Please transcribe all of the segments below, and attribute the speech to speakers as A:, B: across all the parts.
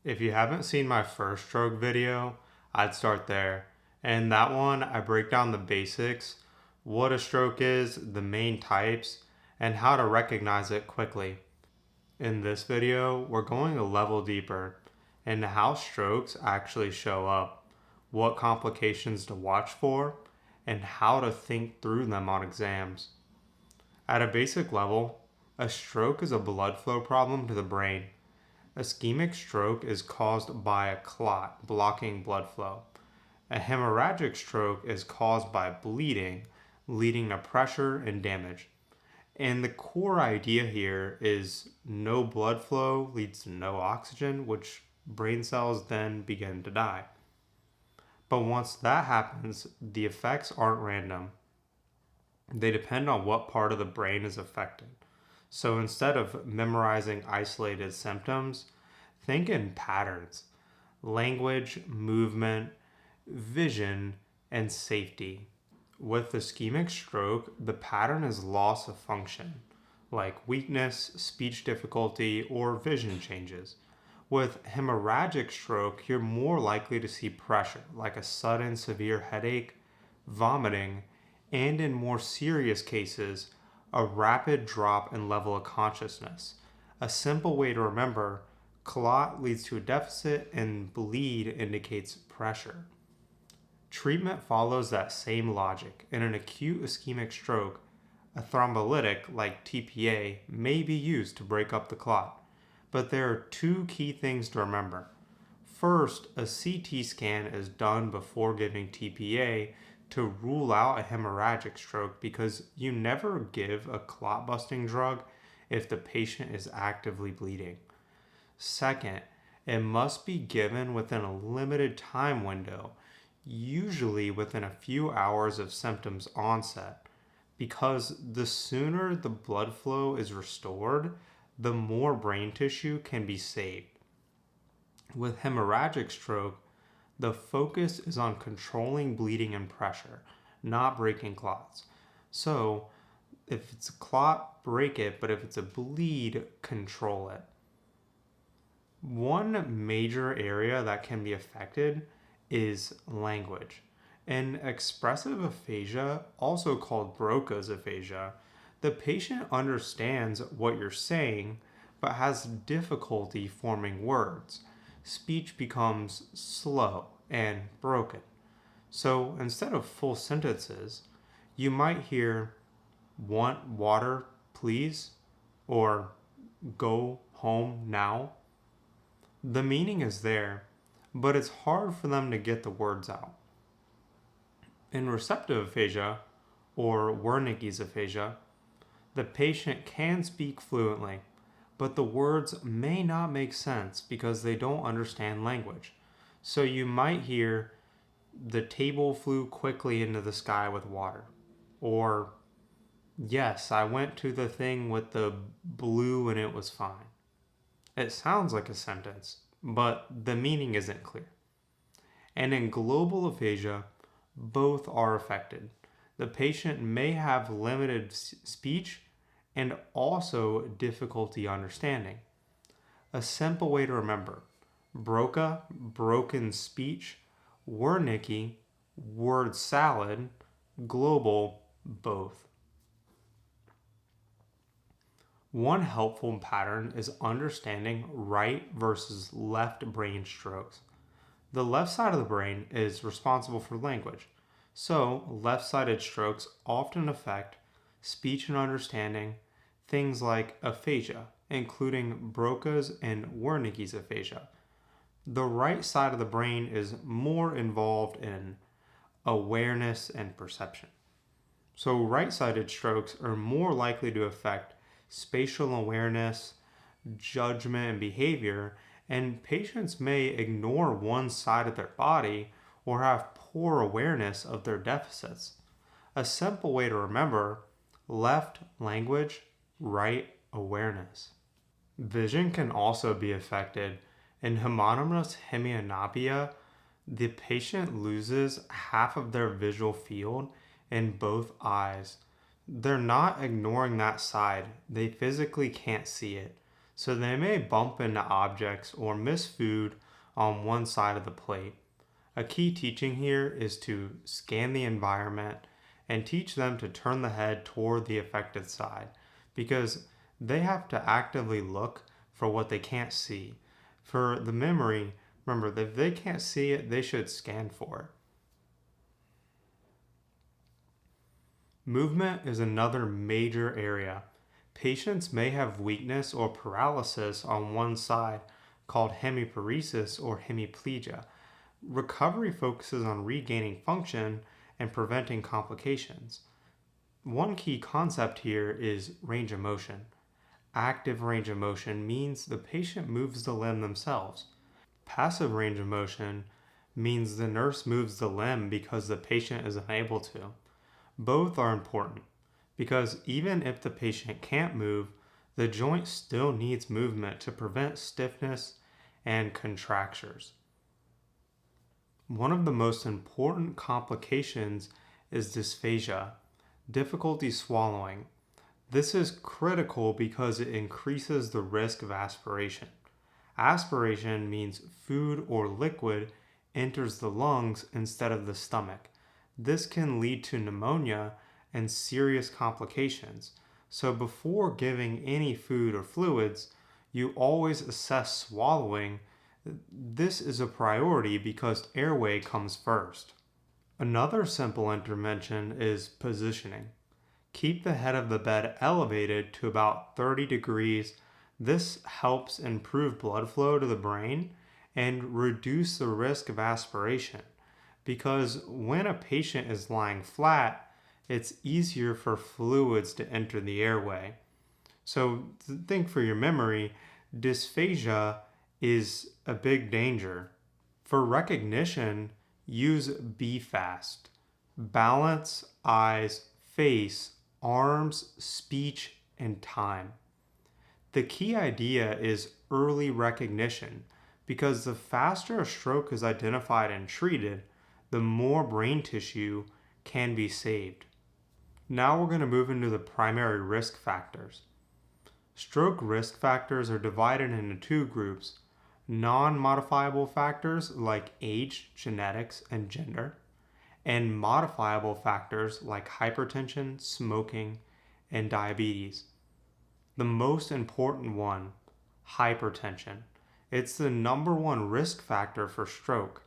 A: If you haven't seen my first stroke video, I'd start there. And that one, I break down the basics, what a stroke is, the main types, and how to recognize it quickly. In this video, we're going a level deeper into how strokes actually show up, what complications to watch for, and how to think through them on exams. At a basic level, a stroke is a blood flow problem to the brain. Ischemic stroke is caused by a clot blocking blood flow. A hemorrhagic stroke is caused by bleeding, leading to pressure and damage. And the core idea here is no blood flow leads to no oxygen, which brain cells then begin to die. But once that happens, the effects aren't random. They depend on what part of the brain is affected. So instead of memorizing isolated symptoms, think in patterns: language, movement, vision, and safety. With ischemic stroke, the pattern is loss of function, like weakness, speech difficulty, or vision changes. With hemorrhagic stroke, you're more likely to see pressure, like a sudden severe headache, vomiting, and in more serious cases, a rapid drop in level of consciousness. A simple way to remember: clot leads to a deficit and bleed indicates pressure. Treatment follows that same logic. In an acute ischemic stroke, a thrombolytic like TPA may be used to break up the clot. But there are two key things to remember. First, a CT scan is done before giving TPA to rule out a hemorrhagic stroke, because you never give a clot busting drug if the patient is actively bleeding. Second, it must be given within a limited time window, usually within a few hours of symptoms onset, because the sooner the blood flow is restored, the more brain tissue can be saved. With hemorrhagic stroke, the focus is on controlling bleeding and pressure, not breaking clots. So, if it's a clot, break it, but if it's a bleed, control it. One major area that can be affected is language. In expressive aphasia, also called Broca's aphasia, the patient understands what you're saying but has difficulty forming words. Speech becomes slow and broken. So instead of full sentences, you might hear "want water, please," or "go home now." The meaning is there, but it's hard for them to get the words out. In receptive aphasia, or Wernicke's aphasia, the patient can speak fluently, but the words may not make sense because they don't understand language. So you might hear "the table flew quickly into the sky with water," or "yes, I went to the thing with the blue and it was fine." It sounds like a sentence, but the meaning isn't clear. And in global aphasia, both are affected. The patient may have limited speech and also difficulty understanding. A simple way to remember: Broca, broken speech; Wernicke, word salad; global, both. One helpful pattern is understanding right versus left brain strokes. The left side of the brain is responsible for language, so left-sided strokes often affect speech and understanding, things like aphasia, including Broca's and Wernicke's aphasia. The right side of the brain is more involved in awareness and perception. So right-sided strokes are more likely to affect spatial awareness, judgment, and behavior, and patients may ignore one side of their body or have poor awareness of their deficits. A simple way to remember: left language, right awareness. Vision can also be affected. In homonymous hemianopsia, the patient loses half of their visual field in both eyes. They're not ignoring that side, they physically can't see it. so they may bump into objects or miss food on one side of the plate. A key teaching here is to scan the environment and teach them to turn the head toward the affected side because they have to actively look for what they can't see. For the memory, remember that if they can't see it, they should scan for it. Movement is another major area. Patients may have weakness or paralysis on one side called hemiparesis or hemiplegia. Recovery focuses on regaining function and preventing complications. One key concept here is range of motion. Active range of motion means the patient moves the limb themselves. Passive range of motion means the nurse moves the limb because the patient is unable to. Both are important because even if the patient can't move, the joint still needs movement to prevent stiffness and contractures. One of the most important complications is dysphagia, difficulty swallowing. This is critical because it increases the risk of aspiration. Aspiration means food or liquid enters the lungs instead of the stomach. This can lead to pneumonia and serious complications. So before giving any food or fluids, you always assess swallowing. This is a priority because airway comes first. Another simple intervention is positioning. Keep the head of the bed elevated to about 30 degrees. This helps improve blood flow to the brain and reduce the risk of aspiration because when a patient is lying flat, it's easier for fluids to enter the airway. So think for your memory, dysphagia is a big danger. For recognition, use BEFAST. Balance, eyes, face, arms, speech, and time. The key idea is early recognition because the faster a stroke is identified and treated, the more brain tissue can be saved. Now we're going to move into the primary risk factors. Stroke risk factors are divided into two groups: non-modifiable factors like age, genetics, and gender, and modifiable factors like hypertension, smoking, and diabetes. The most important one, hypertension. It's the number one risk factor for stroke.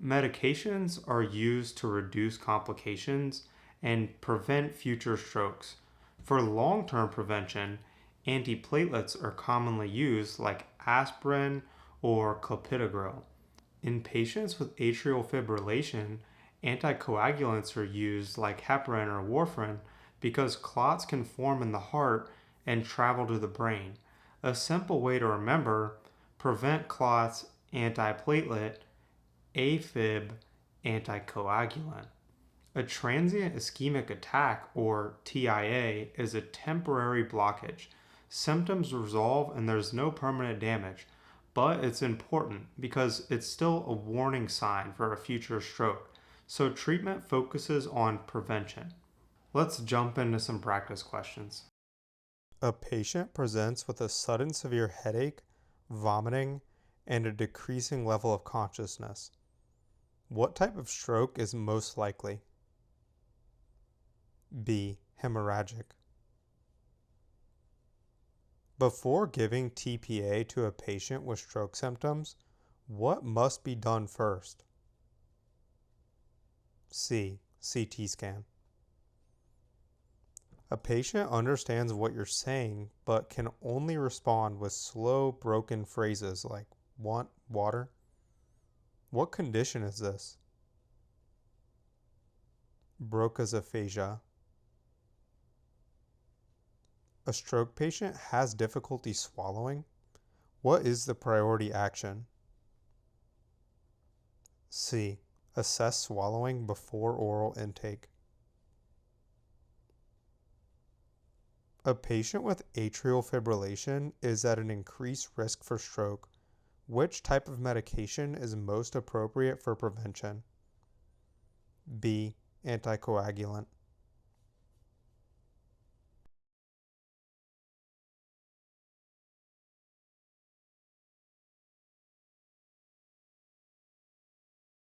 A: Medications are used to reduce complications and prevent future strokes. For long-term prevention, antiplatelets are commonly used like aspirin or clopidogrel. In patients with atrial fibrillation, anticoagulants are used like heparin or warfarin because clots can form in the heart and travel to the brain. A simple way to remember: prevent clots, antiplatelet; AFib, anticoagulant. A transient ischemic attack, or TIA, is a temporary blockage. Symptoms resolve and there's no permanent damage, but it's important because it's still a warning sign for a future stroke. So treatment focuses on prevention. Let's jump into some practice questions. A patient presents with a sudden severe headache, vomiting, and a decreasing level of consciousness. What type of stroke is most likely? B. Hemorrhagic. Before giving TPA to a patient with stroke symptoms, what must be done first? C. CT scan. A patient understands what you're saying but can only respond with slow, broken phrases like "want water?" What condition is this? Broca's aphasia. A stroke patient has difficulty swallowing. What is the priority action? C. Assess swallowing before oral intake. A patient with atrial fibrillation is at an increased risk for stroke. Which type of medication is most appropriate for prevention? B. Anticoagulant.